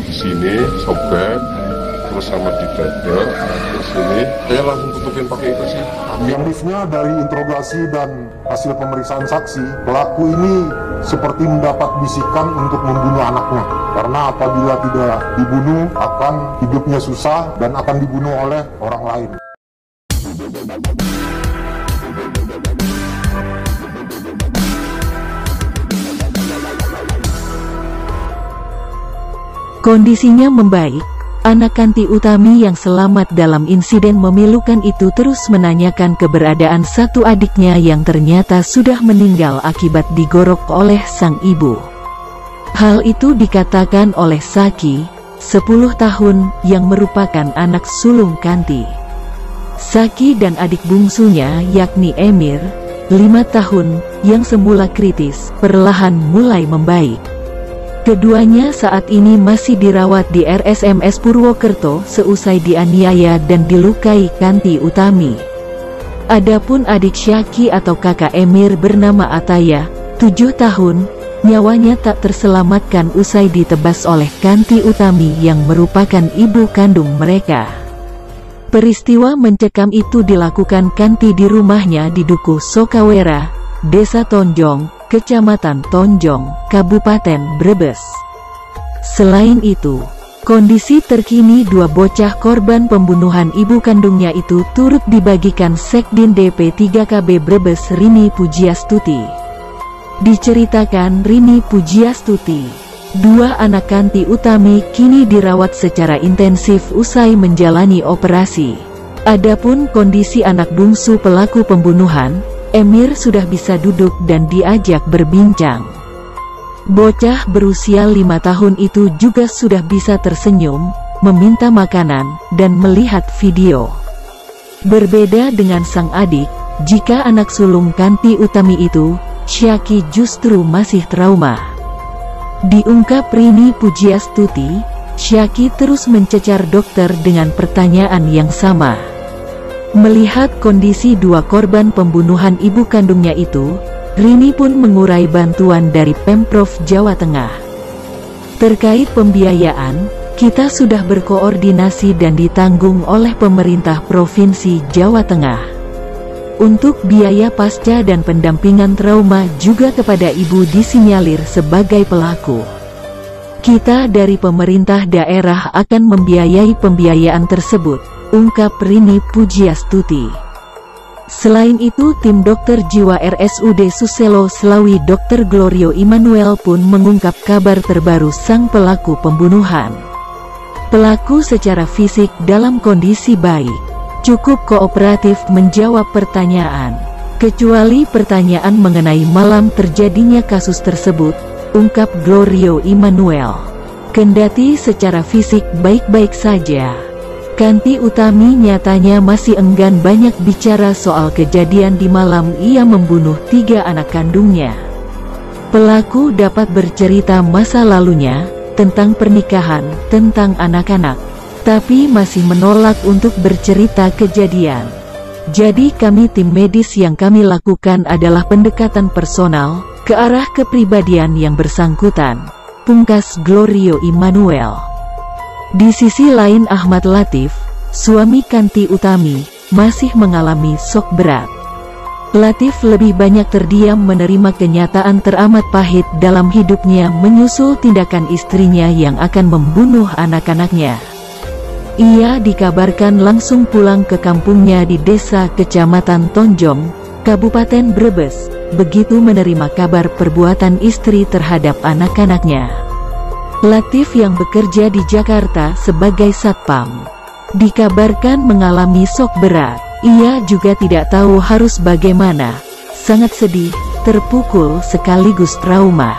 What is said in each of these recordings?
di sini, sobek, terus sama di dada, terus ini. Saya langsung tutupin pakai itu sih. Yang liftnya dari interogasi dan hasil pemeriksaan saksi, pelaku ini seperti mendapat bisikan untuk membunuh anaknya. Karena apabila tidak dibunuh, akan hidupnya susah dan akan dibunuh oleh orang lain. Kondisinya membaik. Anak Kanti Utami yang selamat dalam insiden memilukan itu terus menanyakan keberadaan satu adiknya yang ternyata sudah meninggal akibat digorok oleh sang ibu. Hal itu dikatakan oleh Saki, 10 tahun, yang merupakan anak sulung Kanti. Saki dan adik bungsunya yakni Emir, 5 tahun, yang semula kritis, perlahan mulai membaik. Keduanya saat ini masih dirawat di RSMS Purwokerto seusai dianiaya dan dilukai Kanti Utami. Adapun adik Syaki atau kakak Emir bernama Ataya, 7 tahun, nyawanya tak terselamatkan usai ditebas oleh Kanti Utami yang merupakan ibu kandung mereka. Peristiwa mencekam itu dilakukan Kanti di rumahnya di Dukuh Sokawera, Desa Tonjong, Kecamatan Tonjong, Kabupaten Brebes. Selain itu, kondisi terkini dua bocah korban pembunuhan ibu kandungnya itu turut dibagikan Sekdin DP 3KB Brebes Rini Pujiastuti. Diceritakan Rini Pujiastuti, dua anak Kanti Utami kini dirawat secara intensif usai menjalani operasi. Adapun kondisi anak bungsu pelaku pembunuhan, Emir, sudah bisa duduk dan diajak berbincang. Bocah berusia 5 tahun itu juga sudah bisa tersenyum, meminta makanan, dan melihat video. Berbeda dengan sang adik, jika anak sulung Kanti Utami itu, Syaki, justru masih trauma. Diungkap Rini Pujiastuti, Syaki terus mencecar dokter dengan pertanyaan yang sama. Melihat kondisi dua korban pembunuhan ibu kandungnya itu, Rini pun mengurai bantuan dari Pemprov Jawa Tengah. Terkait pembiayaan, kita sudah berkoordinasi dan ditanggung oleh pemerintah Provinsi Jawa Tengah. Untuk biaya pasca dan pendampingan trauma juga kepada ibu disinyalir sebagai pelaku. Kita dari pemerintah daerah akan membiayai pembiayaan tersebut, ungkap Rini Pujiastuti. Selain itu, tim dokter jiwa RSUD Suselo Slawi Dr. Glorio Immanuel pun mengungkap kabar terbaru sang pelaku pembunuhan. Pelaku secara fisik dalam kondisi baik, cukup kooperatif menjawab pertanyaan, kecuali pertanyaan mengenai malam terjadinya kasus tersebut, ungkap Glorio Immanuel. Kendati secara fisik baik-baik saja, Kanti Utami nyatanya masih enggan banyak bicara soal kejadian di malam ia membunuh 3 anak kandungnya. Pelaku dapat bercerita masa lalunya, tentang pernikahan, tentang anak-anak, tapi masih menolak untuk bercerita kejadian. Jadi kami tim medis yang kami lakukan adalah pendekatan personal, ke arah kepribadian yang bersangkutan, pungkas Glorio Immanuel. Di sisi lain Ahmad Latif, suami Kanti Utami, masih mengalami shock berat. Latif lebih banyak terdiam menerima kenyataan teramat pahit dalam hidupnya menyusul tindakan istrinya yang akan membunuh anak-anaknya. Ia dikabarkan langsung pulang ke kampungnya di desa Kecamatan Tonjong, Kabupaten Brebes, begitu menerima kabar perbuatan istri terhadap anak-anaknya. Latif yang bekerja di Jakarta sebagai satpam, dikabarkan mengalami shock berat. Ia juga tidak tahu harus bagaimana, sangat sedih, terpukul sekaligus trauma.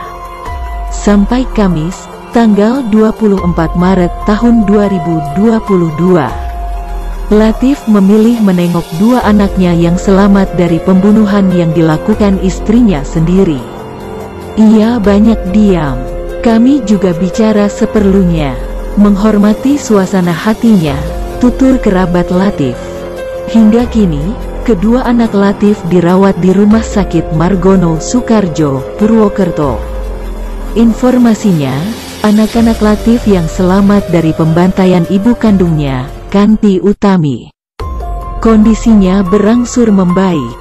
Sampai Kamis, tanggal 24 Maret tahun 2022, Latif memilih menengok 2 anaknya yang selamat dari pembunuhan yang dilakukan istrinya sendiri. Ia banyak diam. Kami juga bicara seperlunya, menghormati suasana hatinya, tutur kerabat Latif. Hingga kini, kedua anak Latif dirawat di Rumah Sakit Margono Soekarjo, Purwokerto. Informasinya, anak-anak Latif yang selamat dari pembantaian ibu kandungnya, Kanti Utami. Kondisinya berangsur membaik.